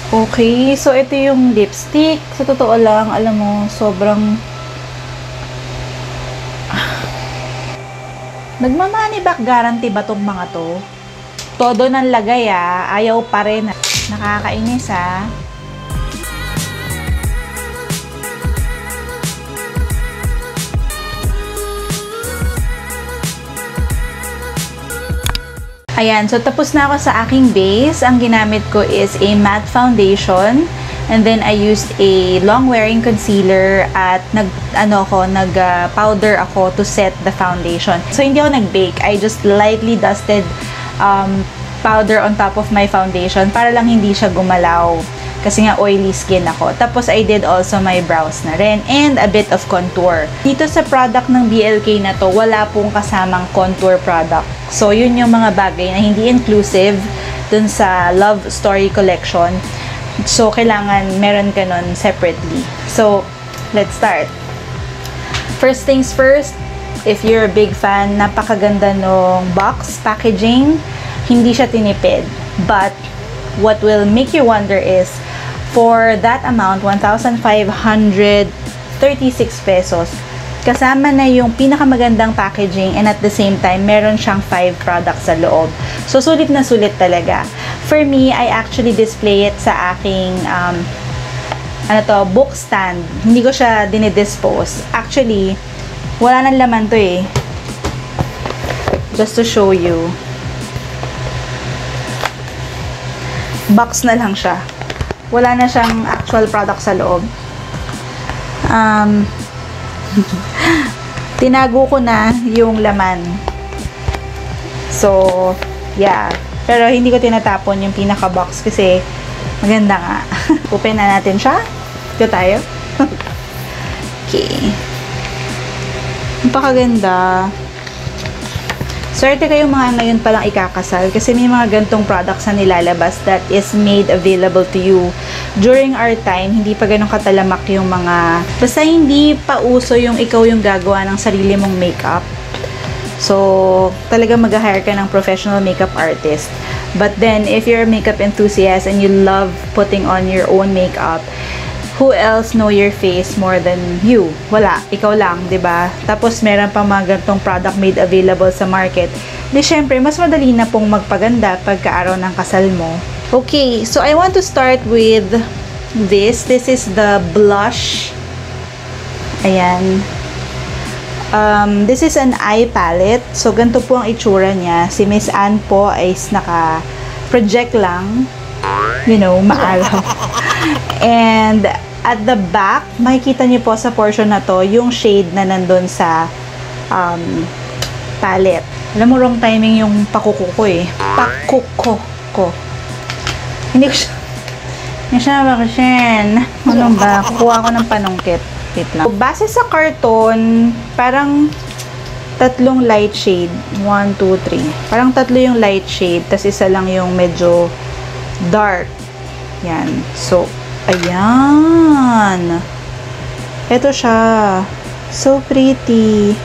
Okay, so ito yung lipstick. Sa totoo lang, alam mo, sobrang nagma-money back guarantee ba tong mga to? Todo ng lagay ayaw pa rin. Nakakainis Ayan, so tapos na ako sa aking base. Ang ginamit ko is a matte foundation. And then I used a long-wearing concealer at nag-powder ako to set the foundation. So hindi ako nag-bake. I just lightly dusted powder on top of my foundation para lang hindi siya gumalaw. Kasi nga oily skin ako. Tapos I did also my brows na rin and a bit of contour. Dito sa product ng BLK na to, wala pong kasamang contour product. So yun yung mga bagay na hindi inclusive dun sa Love Story collection. So kailangan meron ka nun separately. So let's start. First things first, if you're a big fan, napakaganda nung box packaging. Hindi siya tinipid. But what will make you wonder is for that amount, 1,536 pesos, kasama na yung pinakamagandang packaging and at the same time, meron siyang 5 products sa loob. So, sulit na sulit talaga. For me, I actually display it sa aking, book stand. Hindi ko siya dinidispose. Actually, wala nang laman to Just to show you. Box na lang siya. Wala na siyang actual product sa loob. Tinago ko na yung laman. So, yeah. Pero hindi ko tinatapon yung pinaka-box kasi maganda nga. Open na natin siya. Ito tayo. Okay. Napakaganda. Swerte kayo mga ngayon palang ikakasal kasi may mga gantong products na nilalabas that is made available to you. During our time, hindi pa ganun katalamak yung mga... Basta hindi pa uso yung ikaw yung gagawa ng sarili mong makeup. So, talaga mag-hire ka ng professional makeup artist. But then, if you're a makeup enthusiast and you love putting on your own makeup, who else know your face more than you? Wala. Ikaw lang, 'di ba? Tapos meron pa mga gantong product made available sa market. Di syempre, mas madali na pong magpaganda pagka-araw ng kasal mo. Okay, so I want to start with this. This is the blush. Ayan. This is an eye palette. So, ganito po ang itsura niya. Si Miss Anne po ay naka-project lang. You know, maalaw. And at the back, makikita niyo po sa portion na to, yung shade na nandun sa palette. Alam mo, wrong timing yung pakuko ko Pakuko ko. Hindi siya bakasyan. Ano ba? Kukuha ko ng panungkit. Wait lang. Base sa karton, parang tatlong light shade. 1, 2, 3. Parang tatlo yung light shade, tas isa lang yung medyo dark. Yan. So, ayan. Ito siya. So pretty.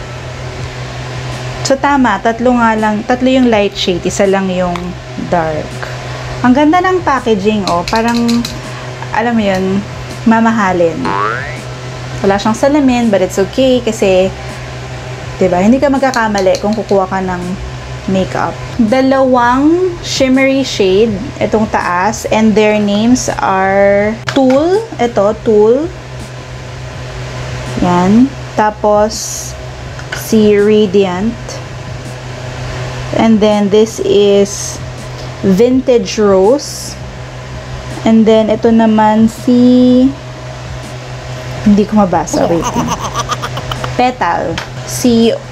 So, tama. Tatlo yung light shade. Isa lang yung dark. Ang ganda ng packaging, Parang, alam mo yun, mamahalin. Wala siyang salamin, but it's okay kasi, diba, hindi ka magkakamali kung kukuha ka ng makeup. Dalawang shimmery shade itong taas and their names are Tulle. Ito, Tulle. Yan. Tapos si Radiant. And then this is Vintage Rose. And then ito naman si, hindi ko mabasa, wait lang. Petal.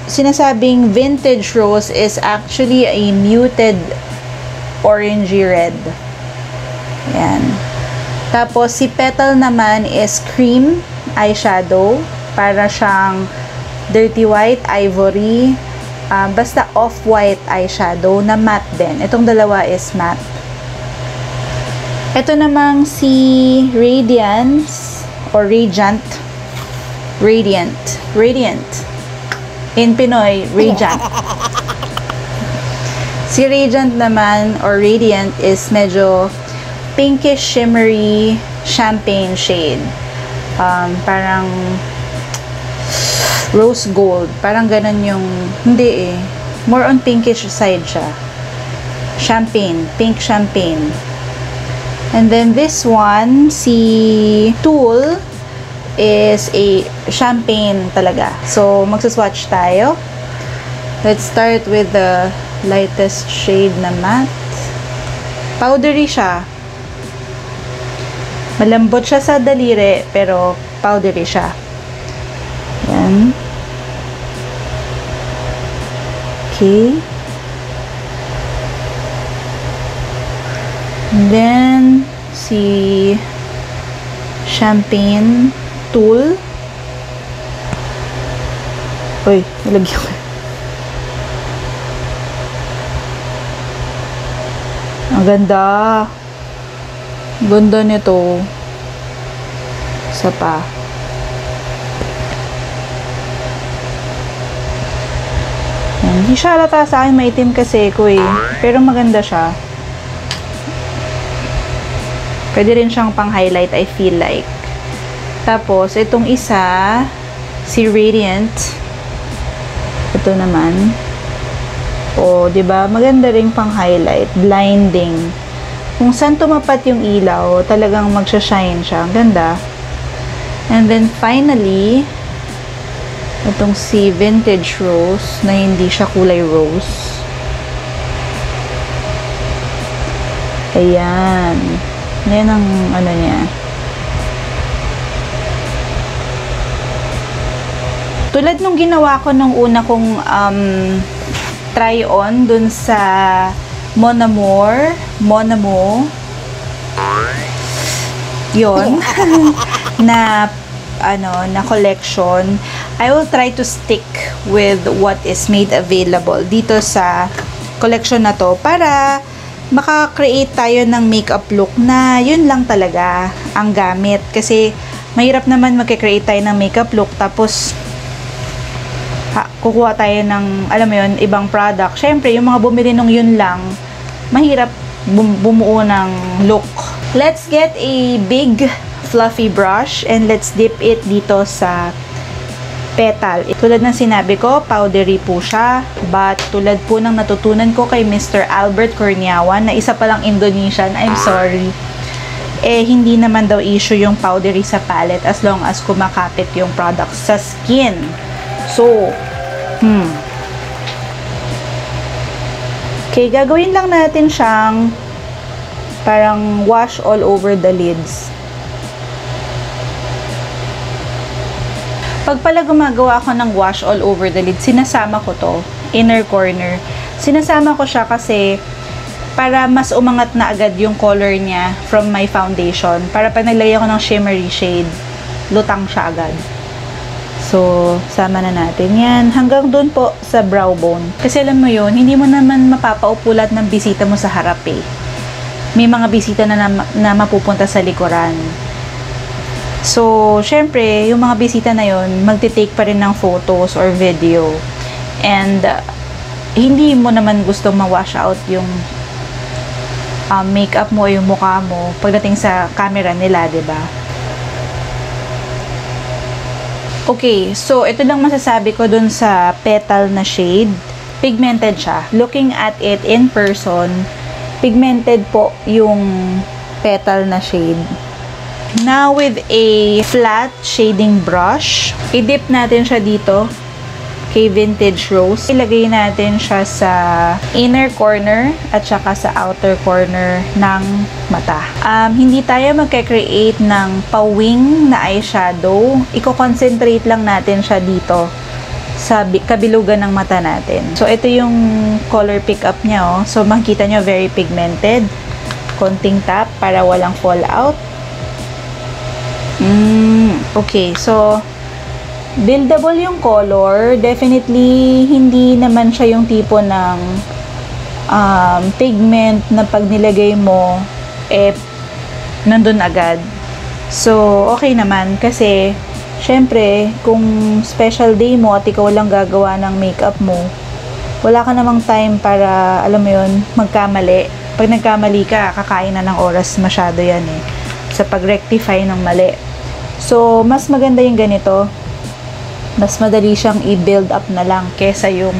Sinasabing Vintage Rose is actually a muted orangey red. Ayan. Tapos, si Petal naman is cream eyeshadow. Para siyang dirty white, ivory, basta off-white eyeshadow na matte din. Itong dalawa is matte. Ito namang si Radiance or Radiant. Radiant. In Pinoy, Radiant. Si Radiant naman or Radiant is medyo pinkish shimmery champagne shade. Parang rose gold. Parang ganun yung, hindi eh. More on pinkish side siya. Champagne. Pink champagne. And then this one, si Tulle, is a champagne talaga. So, magsaswatch tayo. Let's start with the lightest shade na matte. Powdery siya. Malambot siya sa daliri, pero powdery siya. Yan. Okay. And then, si Champagne Tulle. Uy, nalagyan ko. Ang ganda. Ganda nito. Isa pa. Yan. Hindi siya halata sa akin. Maitim kasi ko eh. Pero maganda siya. Pwede rin siyang pang-highlight, I feel like. Tapos, itong isa, si Radiant. Ito naman. O, diba? Maganda rin pang-highlight. Blinding. Kung saan tumapat yung ilaw, talagang magsha-shine siya. Ang ganda. And then, finally, itong si Vintage Rose, na hindi siya kulay rose. Ayan. Ayan ang ano niya. Tulad nung ginawa ko nung una kong try on dun sa Mon Amour, yun, na collection. I will try to stick with what is made available dito sa collection na to para maka-create tayo ng makeup look na yun lang talaga ang gamit. Kasi mahirap naman mag-create tayo ng makeup look tapos kukuha tayo ng, alam mo yun, ibang product. Syempre, yung mga bumili nung yun lang, mahirap bumuo ng look. Let's get a big fluffy brush and let's dip it dito sa petal. Tulad ng sinabi ko, powdery po siya. But tulad po ng natutunan ko kay Mr. Albert Kurniawan, na isa palang Indonesian, I'm sorry, eh hindi naman daw issue yung powdery sa palette as long as kumakapit yung product sa skin. So, okay, gagawin lang natin siyang parang wash all over the lids. Pag pala gumagawa ako ng wash all over the lids, sinasama ko to, inner corner. Sinasama ko siya kasi para mas umangat na agad yung color niya from my foundation. Para pag naglagay ako ng shimmery shade, lutang siya agad. So, sama na natin yan. Hanggang doon po sa brow bone. Kasi alam mo yun, hindi mo naman mapapaupulat ng bisita mo sa harap eh. May mga bisita na mapupunta sa likuran. So, syempre, yung mga bisita na yun, magte-take pa rin ng photos or video. And, hindi mo naman gusto ma-wash out yung makeup mo o yung mukha mo pagdating sa camera nila, diba? Okay, so ito lang masasabi ko dun sa petal na shade. Pigmented siya. Looking at it in person, pigmented po yung petal na shade. Now, with a flat shading brush, i-dip natin siya dito kay Vintage Rose. Ilagay natin siya sa inner corner at saka sa outer corner ng mata. Hindi tayo magka-create ng pawing na eyeshadow. Iko-concentrate lang natin siya dito sa kabilugan ng mata natin. So, ito yung color pick-up niya, oh. So, makikita nyo, very pigmented. Konting tap para walang fallout. Okay, so buildable yung color. Definitely, hindi naman siya yung tipo ng pigment na pag nilagay mo, eh, nandun agad. So, okay naman. Kasi, syempre, kung special day mo at ikaw lang gagawa ng makeup mo, wala ka namang time para, alam mo yun, magkamali. Pag nagkamali ka, kakain na ng oras masyado yan eh, sa pag-rectify ng mali. So, mas maganda yung ganito. Mas madali siyang i-build up na lang kesa yung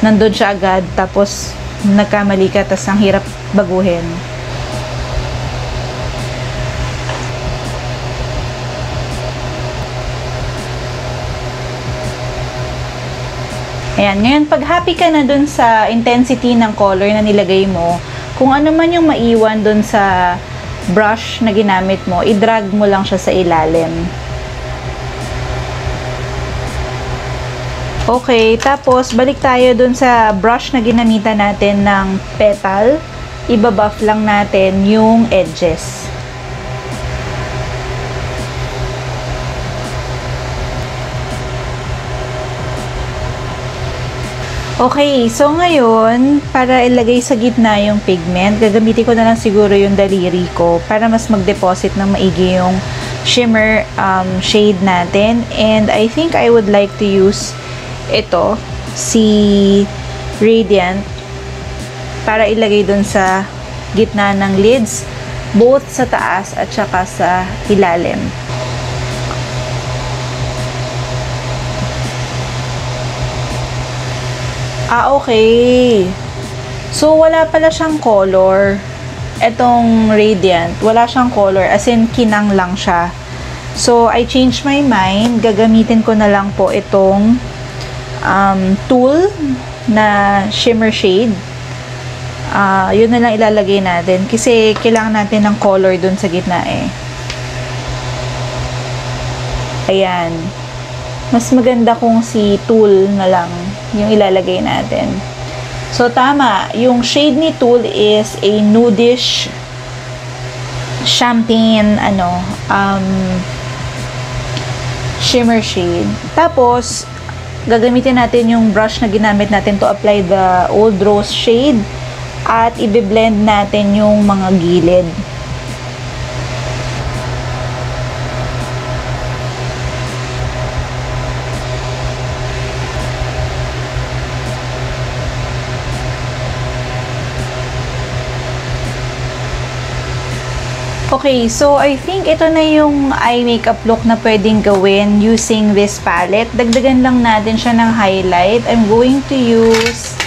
nandun siya agad, tapos nagkamali ka, tapos ang hirap baguhin. Ayan, ngayon pag happy ka na dun sa intensity ng color na nilagay mo, kung ano man yung maiwan dun sa brush na ginamit mo, i-drag mo lang siya sa ilalim. Okay, tapos balik tayo dun sa brush na ginamitan natin ng petal. Ibabuff lang natin yung edges. Okay, so ngayon, para ilagay sa gitna yung pigment, gagamitin ko na lang siguro yung daliri ko para mas mag-deposit ng maigi yung shimmer shade natin. And I think I would like to use ito, si Radiant, para ilagay dun sa gitna ng lids, both sa taas at saka sa ilalim. Okay. So, wala pala siyang color. Etong Radiant, wala siyang color. As in, kinang lang siya. So, I changed my mind. Gagamitin ko na lang po itong tool na shimmer shade. Yun na lang ilalagay natin. Kasi, kailangan natin ng color dun sa gitna eh. Ayan. Mas maganda kung si tool na lang yung ilalagay natin. So, tama. Yung shade ni tool is a nudish champagne, shimmer shade. Tapos, gagamitin natin yung brush na ginamit natin to apply the old rose shade at i-blend natin yung mga gilid. Okay, so I think ito na yung eye makeup look na pwedeng gawin using this palette. Dagdagan lang natin siya ng highlight. I'm going to use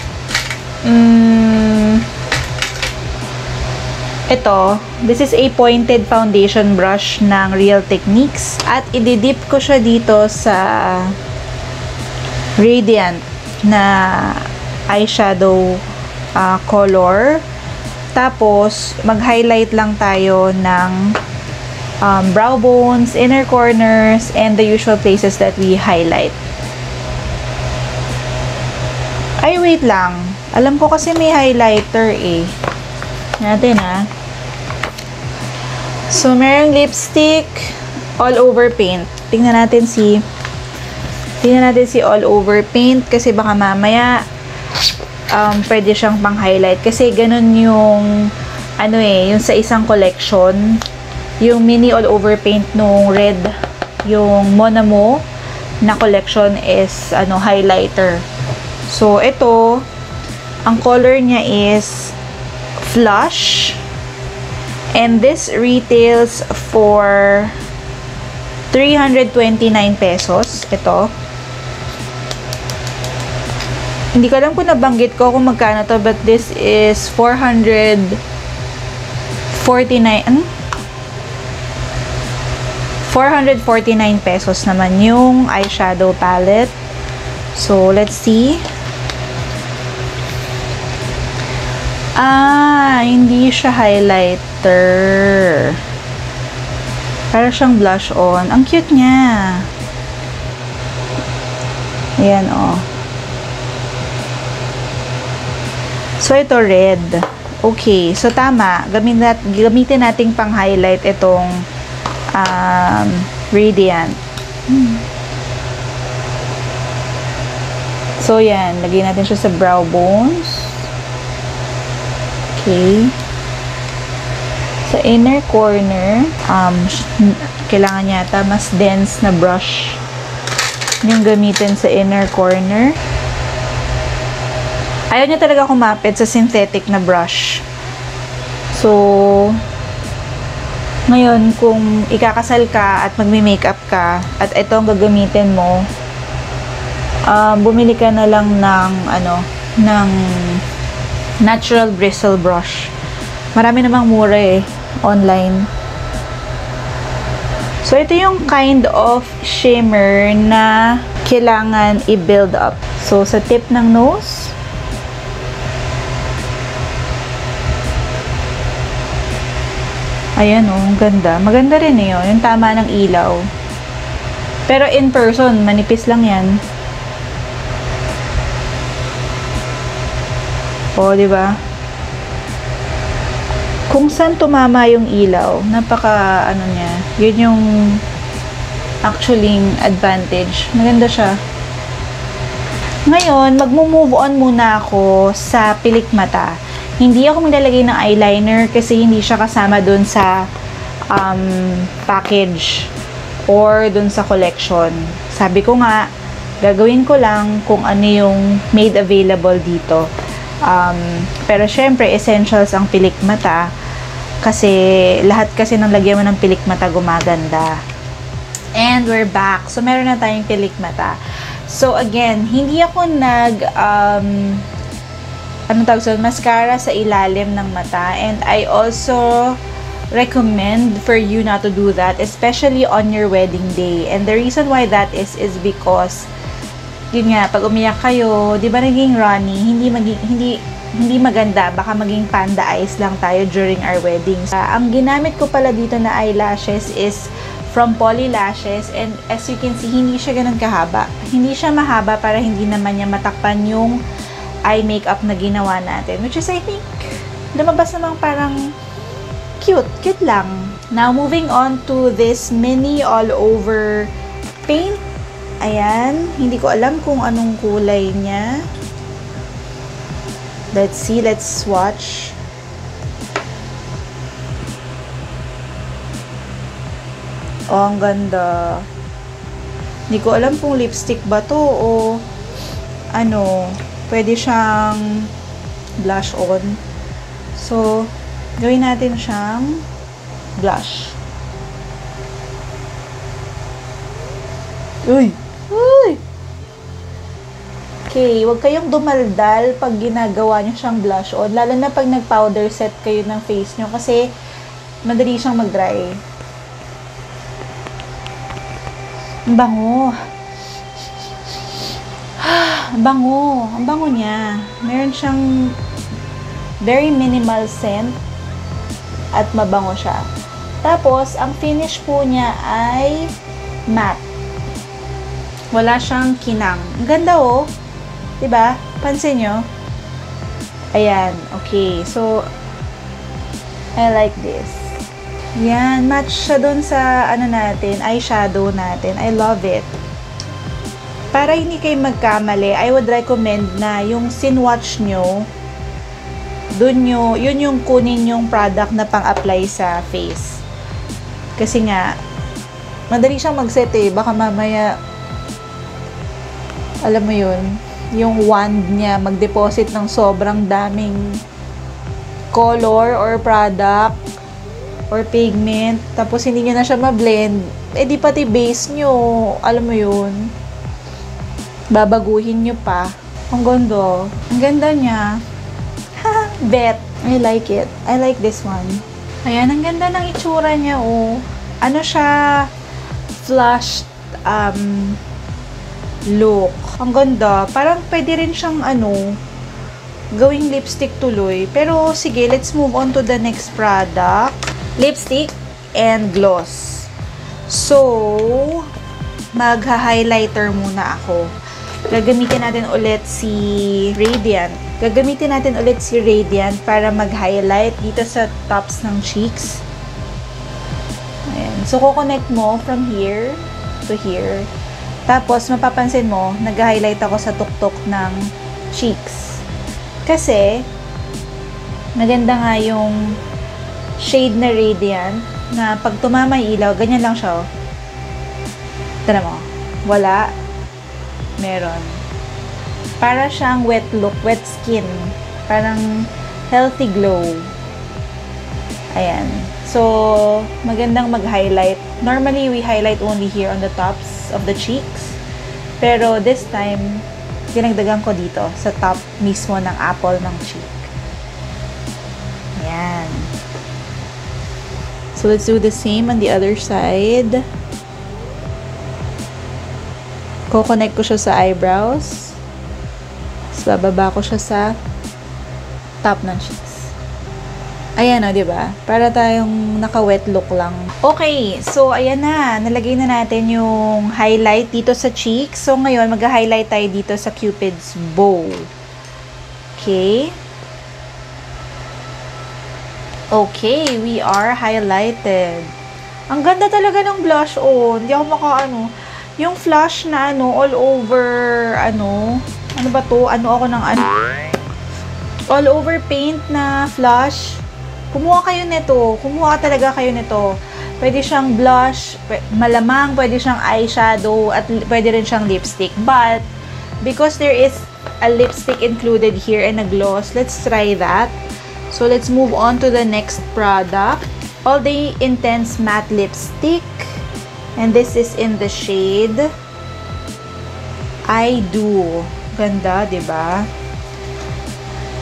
ito. This is a pointed foundation brush ng Real Techniques. At i-dip ko siya dito sa Radiant na eyeshadow color. Tapos, mag-highlight lang tayo ng brow bones, inner corners, and the usual places that we highlight. Ay, wait lang. Alam ko kasi may highlighter eh. Natin ah. So, merong lipstick, all over paint. Tingnan natin si all over paint kasi baka mamaya pwede siyang pang-highlight. Kasi ganun yung yung sa isang collection, yung mini all-over paint nung red, yung Monamo na collection is highlighter. So, ito, ang color niya is Flush. And this retails for 329 pesos. Ito. Hindi ko alam kung nabanggit ko kung magkano to, but this is 449 pesos naman yung eyeshadow palette. So, let's see. Hindi siya highlighter. Para siyang blush on. Ang cute niya. Ayan, oh. So, ito red. Okay. So, tama. Gamitin nating pang-highlight itong Radiant. So, yan. Lagyan natin siya sa brow bones. Okay. Sa inner corner, kailangan yata mas dense na brush yung gamitin sa inner corner. Ayaw niya talaga kumapit sa synthetic na brush. So, ngayon, kung ikakasal ka at magme-makeup ka at ito ang gagamitin mo, bumili ka na lang ng ng natural bristle brush. Marami namang mura online. So, ito yung kind of shimmer na kailangan i-build up. So, sa tip ng nose, ayan ang ganda. Maganda rin yun. Yung tama ng ilaw. Pero in person, manipis lang yan. O, diba? Kung saan tumama yung ilaw, napaka, niya, yun yung actually advantage. Maganda siya. Ngayon, magmo-move on muna ako sa pilik mata. Hindi ako maglalagay ng eyeliner kasi hindi siya kasama dun sa package or dun sa collection. Sabi ko nga, gagawin ko lang kung ano yung made available dito. Pero syempre, essentials ang pilik mata kasi lahat kasi ng lagyan mo ng pilik mata gumaganda. And we're back. So, meron na tayong pilik mata. So, again, hindi ako mascara sa ilalim ng mata. And I also recommend for you not to do that, especially on your wedding day. And the reason why that is because, yun nga, pag umiyak kayo, di ba naging runny, hindi maganda, baka maging panda eyes lang tayo during our weddings. Ang ginamit ko pala dito na eyelashes is from Poly Lashes, and as you can see, hindi siya ganun kahaba. Hindi siya mahaba para hindi naman niya matakpan yung eye makeup na ginawa natin, which is, I think, lumabas namang parang cute lang. Now, moving on to this mini all-over paint. Ayan, hindi ko alam kung anong kulay niya. Let's see, let's swatch. Oh, ang ganda. Hindi ko alam kung lipstick ba to o pwede siyang blush on. So, gawin natin siyang blush. Uy! Uy! Okay, huwag kayong dumaldal pag ginagawa nyo siyang blush on. Lalo na pag nag-powder set kayo ng face nyo kasi madali siyang mag-dry. Ang bango. Ang bango. Ang bango niya. Meron siyang very minimal scent at mabango siya. Tapos, ang finish po niya ay matte. Wala siyang kinang. Ang ganda oh. Diba? Pansin nyo? Ayan. Okay. So, I like this. Yan, match siya dun sa natin, eyeshadow natin. I love it. Para hindi kayo magkamali, I would recommend na yung sinwatch nyo, yun yung kunin yung product na pang-apply sa face. Kasi nga, madali siyang mag-set baka mamaya, alam mo yun, yung wand niya mag-deposit ng sobrang daming color or product or pigment, tapos hindi nyo na siya ma-blend, di pati base nyo, alam mo yun, babaguhin nyo pa. Ang ganda. Ang ganda niya. Bet. I like it. I like this one. Ayan, ang ganda ng itsura niya, oh. Ano siya, flushed, look. Ang ganda. Parang pwede rin siyang, gawing lipstick tuloy. Pero, sige, let's move on to the next product. Lipstick and gloss. So, magha-highlighter muna ako. Gagamitin natin ulit si Radiant. Para mag-highlight dito sa tops ng cheeks. Ayan. So, kukonect mo from here to here. Tapos, mapapansin mo, nag-highlight ako sa tuktok ng cheeks. Kasi, maganda nga yung shade na Radiant na pag tumama yung ilaw, ganyan lang siya. Tara mo. Wala. Meron. Para siyang wet look, wet skin. Parang healthy glow. Ayan. So, magandang mag-highlight. Normally, we highlight only here on the tops of the cheeks. Pero this time, dinagdagan ko dito sa top mismo ng apple ng cheek. Ayan. So, let's do the same on the other side. Ko-connect ko siya sa eyebrows. Tapos, bababa ko siya sa top ng cheeks. Ayan o, diba? Para tayong naka-wet look lang. Okay, so ayan na. Nalagay na natin yung highlight dito sa cheeks. So ngayon, mag-highlight tayo dito sa Cupid's bow. Okay. Okay, we are highlighted. Ang ganda talaga ng blush on. Hindi ako makaano. Yung flush na all over, ano ba to? Ano ako ng all over paint na flush. Kumuha kayo nito. Kumuha talaga kayo nito. Pwede siyang blush, malamang pwede siyang eyeshadow, at pwede rin siyang lipstick. But, because there is a lipstick included here and a gloss, let's try that. So, let's move on to the next product. All Day Intense Matte Lipstick. And this is in the shade I Do. Ganda, diba?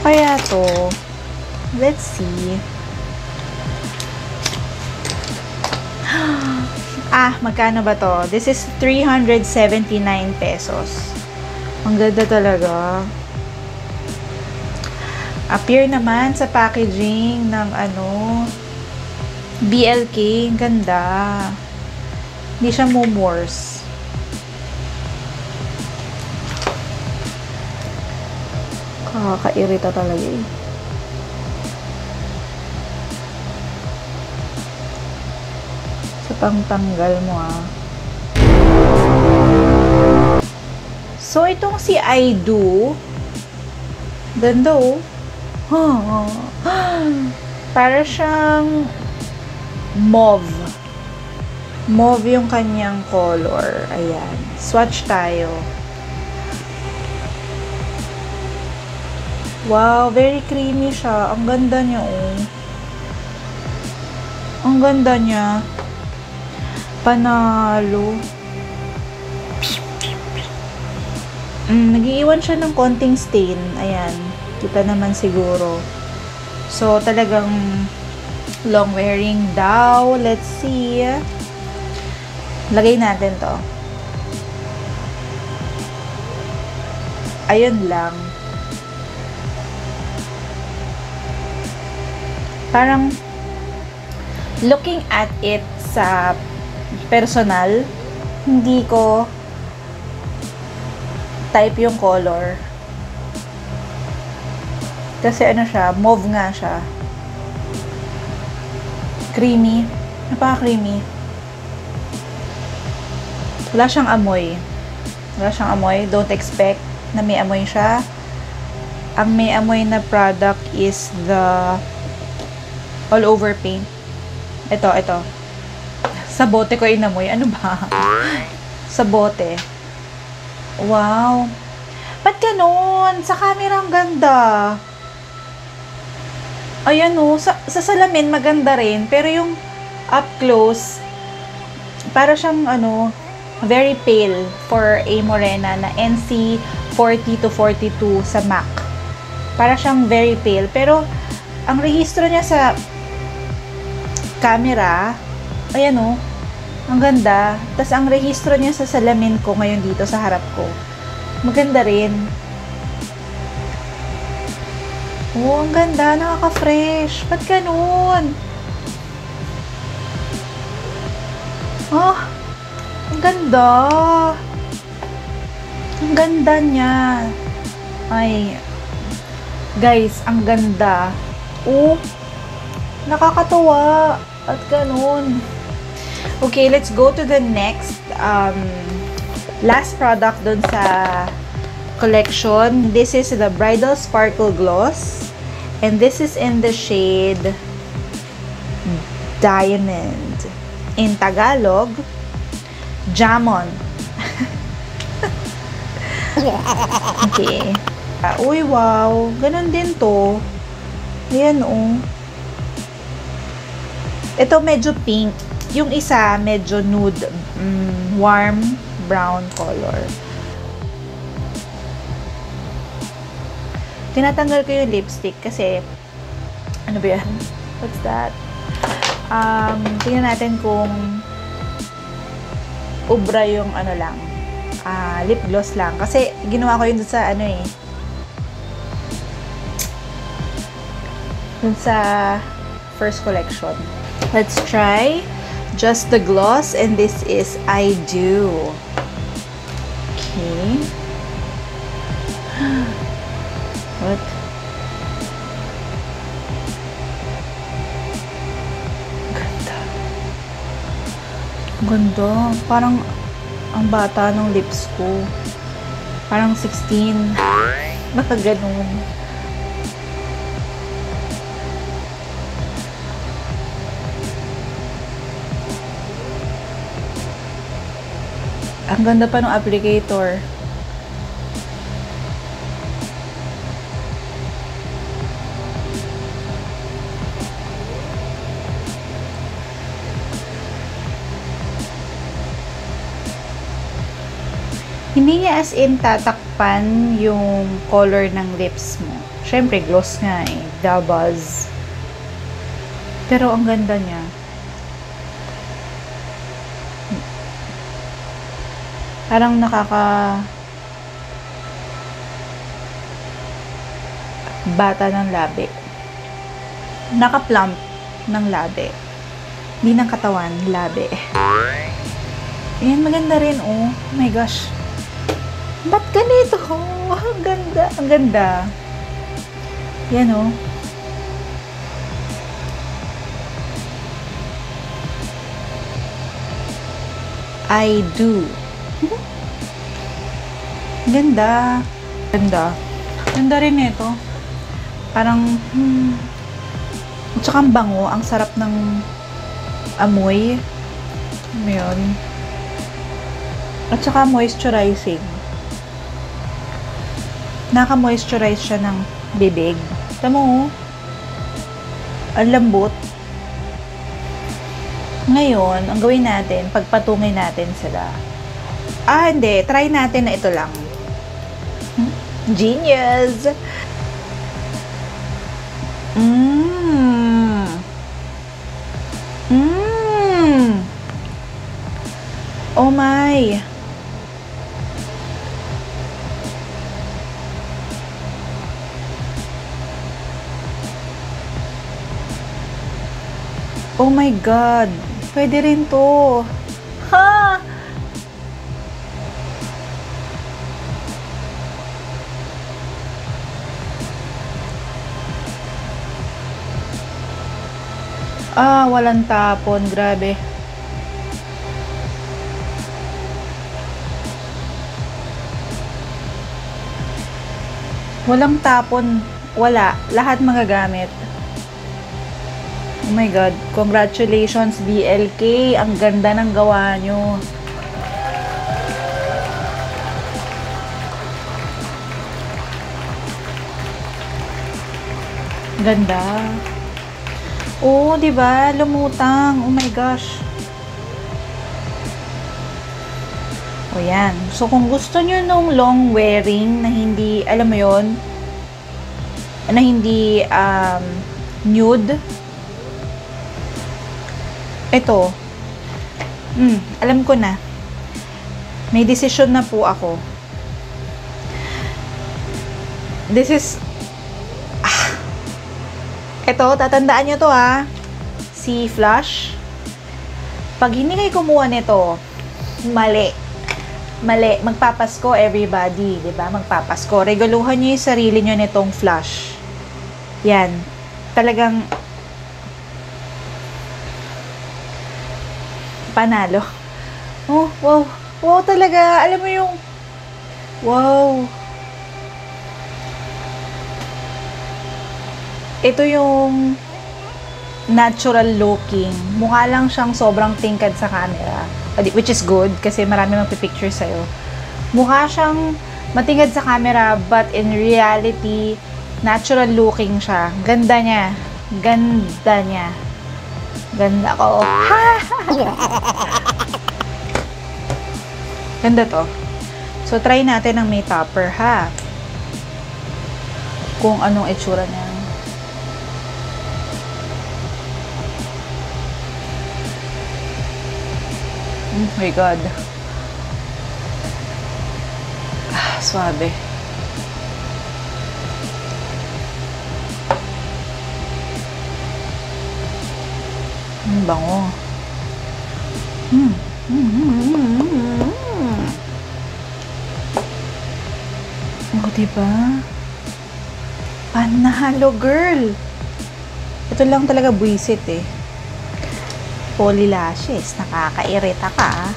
Kaya to, let's see. Magkano ba to? This is 379 pesos. Ang ganda talaga. Appear naman sa packaging ng BLK. Ang ganda. Hindi siya mumors. Kakakairita talaga eh. Pangtanggal mo So, itong si I Do, ganda para siyang mauve. Mauve yung kanyang color. Ayan. Swatch tayo. Wow, very creamy siya. Ang ganda niya Ang ganda niya. Panalo. Nag-iiwan siya ng konting stain. Ayan. Kita naman siguro. So, talagang long wearing daw. Let's see. Lagay natin to. Ayun lang. Parang looking at it sa personal, hindi ko type yung color. Kasi siya, mauve nga siya. Creamy. Napaka-creamy. Wala siyang amoy. Wala siyang amoy. Don't expect na may amoy siya. Ang may amoy na product is the all over paint. Ito. Sa bote ko inamoy. Ano ba? Sa bote. Wow. Ba't ganun? Sa camera ang ganda. Ayan sa salamin maganda rin. Pero yung up close, para siyang very pale for a morena na NC 40 to 42 sa MAC. Para siyang very pale. Pero, ang rehistro niya sa camera, ayan ang ganda. Tapos ang rehistro niya sa salamin ko ngayon dito sa harap ko, maganda rin. Ang ganda. Nakaka-fresh. Ba't ganun? Ang ganda. Ang ganda niya. Ay, guys, ang ganda. Nakakatuwa. At ganun. Okay, let's go to the next last product dun sa collection. This is the Bridal Sparkle Gloss. And this is in the shade Diamond. In Tagalog, Jamon. Okay. Uy, wow. Ganun din to. Ayan, Ito medyo pink. Yung isa, medyo nude, warm brown color. Tinatanggal ko yung lipstick kasi, ano ba yan? What's that? Tingnan natin kung ubra yung ano lang, lip gloss lang. Kasi, ginawa ko yun dun sa, ano eh, dun sa first collection. Let's try just the gloss, and this is I Do. Okay. What? Ganda. Ganda. Parang ang bata ng lips ko. Parang 16. Baka ganun. Ang ganda pa ng applicator. Hindi niya as in tatakpan yung color ng lips mo. Syempre, gloss nga eh. Doubles. Pero ang ganda niya. Parang bata ng labi. Naka-plump ng labi. Hindi ng katawan, labi. Ayan, maganda rin, oh. Oh my gosh. Ba't ganito? Oh, ang ganda. Ang ganda. Yan, oh. I Do. Ganda. Ganda. Ganda rin ito. Parang, at saka ang bango. Ang sarap ng amoy. Ayan. At saka moisturizing. Naka-moisturize siya ng bibig. Tamo, ang lambot. Ngayon, ang gawin natin, pagpatungin natin sila. Hindi. Try natin na ito lang. Genius! Oh my! Oh my God! Pwede rin to. Ha! Walang tapon. Grabe. Walang tapon. Wala. Lahat magagamit. Oh my God. Congratulations, BLK. Ang ganda ng gawa nyo. Ganda. Oh, di ba? Lumutang. Oh my gosh. O yan. So, kung gusto nyo nung long wearing na hindi, alam mo yon, na hindi nude, ito, alam ko na. May decision na po ako. This is, ito, tatandaan nyo to si Flush. Pag hindi kayo kumuha nito, mali. Mali. Magpapasko everybody, diba? Magpapasko. Regaluhan nyo yung sarili nyo nitong Flush. Yan. Talagang panalo. Oh, wow. Wow talaga. Alam mo yung wow. Ito yung natural looking. Mukha lang siyang sobrang tingkad sa camera. Which is good kasi marami magpipicture sa'yo. Mukha siyang matingkad sa camera but in reality, natural looking siya. Ganda niya. Ganda niya. Ganda ko. Ha! Ganda to. So, try natin ang may topper, ha? Kung anong itsura niya. Oh my God. Ah, suabe. Ang bango. Oh, diba? Panalo, girl. Ito lang talaga buwisit eh. Poly lashes. Nakakairita ka, ah.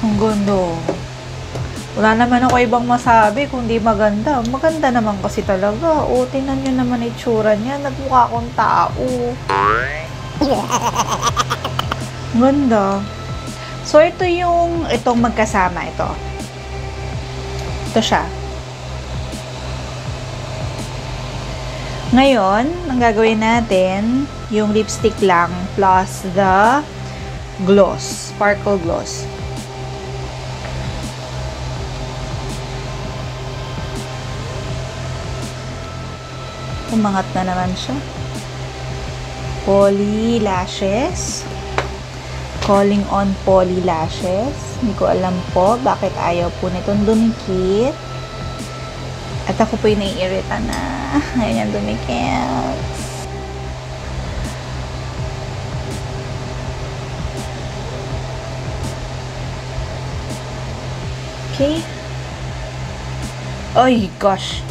Ang ganda. Wala naman ako ibang masabi kung di maganda. Maganda naman kasi talaga. O, tingnan nyo naman itsura niya. Nagmukha akong tao. Ganda. So, ito itong magkasama ito. Ito siya. Ngayon, ang gagawin natin, yung lipstick lang plus the gloss. Sparkle gloss. Umangat na naman siya. Poly lashes. Calling on poly lashes. Hindi ko alam po bakit ayaw po nitong dumikit. At ako po yung naiirita na. Ayaw niyang dumikit. Okay. Oh gosh.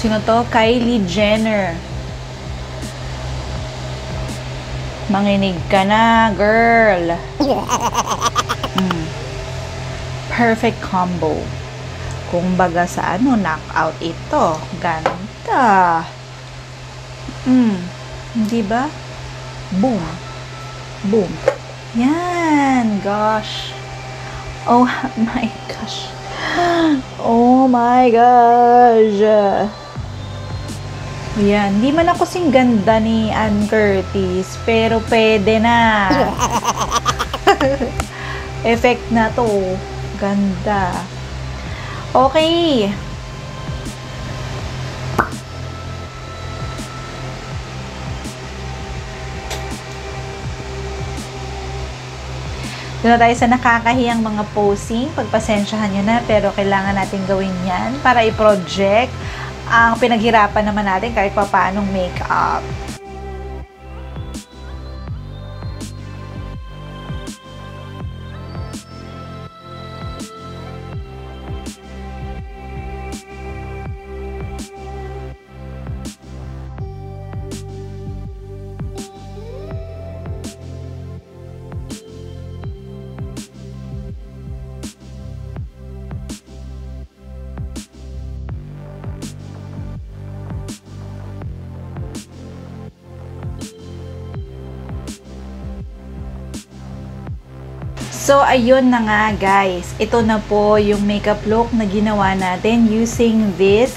Sino to? Kylie Jenner. Manginig ka na, girl. Perfect combo. Kung baga sa knockout ito. Ganda. Hindi ba? Boom. Boom. Yan. Gosh. Oh my gosh. Oh my gosh. Yan. Hindi man ako sing ganda ni Ann Curtis, pero pwede na. Effect na to. Ganda. Okay. Doon na tayo sa nakakahiyang mga posing. Pagpasensyahan nyo na, pero kailangan natin gawin yan para i-project ang pinaghirapan naman natin kahit pa paanong makeup. So, ayun na nga guys. Ito na po yung makeup look na ginawa natin using this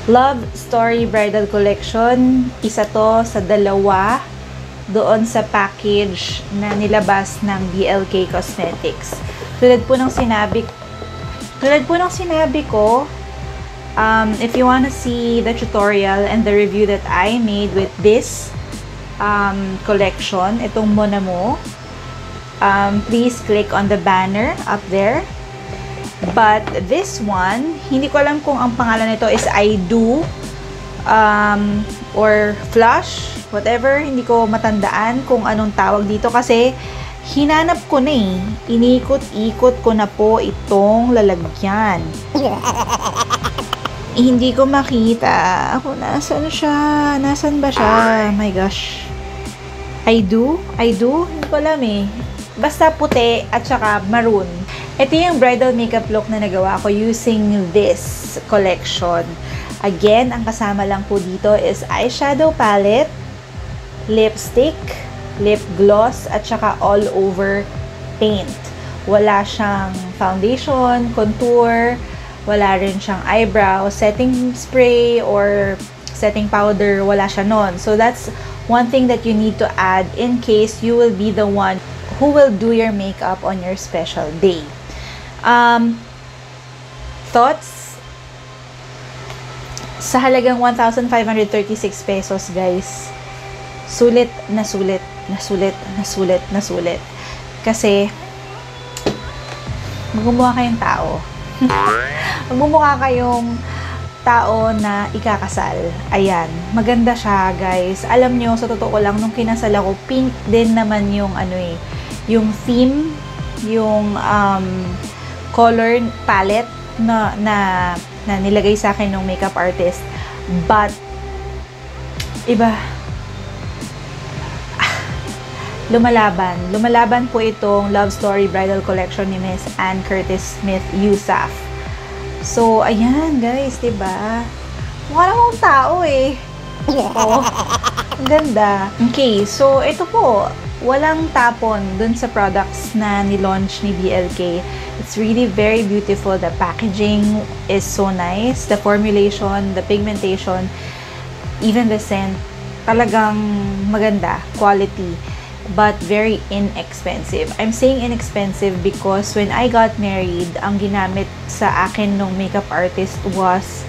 Love Story Bridal Collection. Isa to sa dalawa doon sa package na nilabas ng BLK Cosmetics. Tulad po ng sinabi ko, if you wanna see the tutorial and the review that I made with this collection, itong Monamo, please click on the banner up there. But this one, hindi ko alam kung ang pangalan nito is I Do or Flush, whatever. Hindi ko matandaan kung anong tawag dito kasi hinanap ko na eh. Inikot-ikot ko na po itong lalagyan. Hindi ko makita. Ako, nasaan siya? Nasaan ba siya? Oh my gosh. I Do? Hindi ko alam eh. Basta puti at saka maroon. Ito yung bridal makeup look na nagawa ko using this collection. Again, ang kasama lang po dito is eyeshadow palette lipstick, lip gloss, at saka all over paint. Wala siyang foundation, contour, wala rin siyang eyebrow, setting spray, or setting powder, wala siya nun. So that's one thing that you need to add in case you will be the one who will do your makeup on your special day. Thoughts? Sa halagang 1,536 pesos, guys, sulit na sulit, na sulit, na sulit, na sulit. Kasi, magmumukha kayong tao. Magmumukha kayong tao na ikakasal. Ayan. Maganda siya, guys. Alam nyo, sa totoo lang, nung kinasal ako, pink din naman yung yung theme, yung color palette na nilagay sa akin ng makeup artist. But, iba. Lumalaban po itong Love Story Bridal Collection ni Miss Anne Curtis Smith Yusaf. So, ayan guys, diba? Mukha na akong tao eh. Oo. Ang ganda. Okay, so ito po. Walang tapon dun sa products na ni-launch ni BLK. It's really very beautiful. The packaging is so nice. The formulation, the pigmentation, even the scent, talagang maganda. Quality. But very inexpensive. I'm saying inexpensive because when I got married, ang ginamit sa akin ng makeup artist was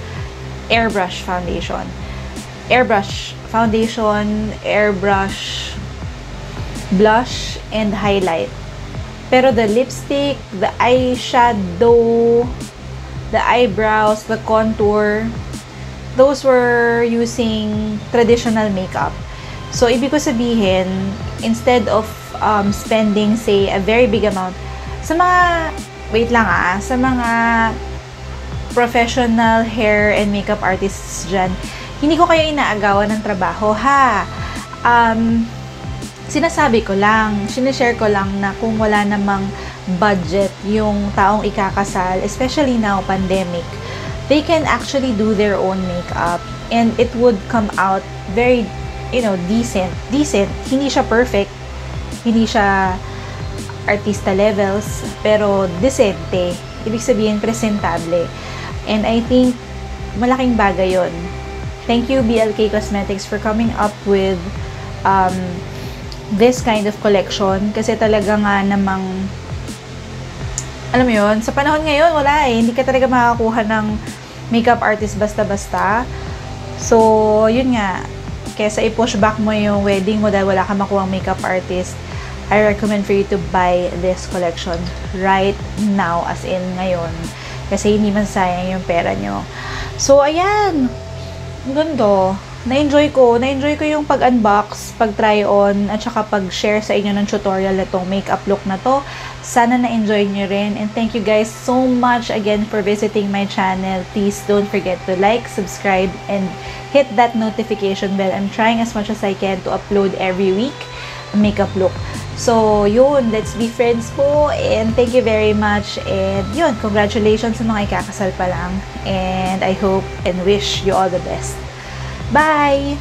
airbrush foundation. Airbrush foundation, airbrush blush, and highlight. Pero the lipstick, the eyeshadow, the eyebrows, the contour, those were using traditional makeup. So, ibig ko sabihin, instead of spending, say, a very big amount, sa mga, wait lang sa mga professional hair and makeup artists dyan, hindi ko kayo inaagawan ng trabaho, ha? Sinasabi ko lang, sinishare ko lang na kung wala namang budget yung taong ikakasal, especially now, pandemic, they can actually do their own makeup and it would come out very, decent. Hindi siya perfect, hindi siya artista levels, pero decente. Ibig sabihin, presentable. And I think, malaking bagay yon. Thank you, BLK Cosmetics, for coming up with this kind of collection. Kasi talaga nga namang, alam mo yun, sa panahon ngayon, wala eh. Hindi ka talaga makakuha ng makeup artist basta-basta. So, yun nga. Kesa i-push back mo yung wedding mo dahil wala ka makuha makeup artist, I recommend for you to buy this collection right now, as in ngayon. Kasi hindi man sayang yung pera nyo. So, ayan. Ganda. Na-enjoy ko yung pag-unbox, pag-try on, at saka pag-share sa inyo ng tutorial na itong makeup look na to. Sana na-enjoy nyo rin. And thank you guys so much again for visiting my channel. Please don't forget to like, subscribe, and hit that notification bell. I'm trying as much as I can to upload every week a makeup look. So, yun. Let's be friends po. And thank you very much. And yun, congratulations sa mga ikakasal pa lang. And I hope and wish you all the best. Bye!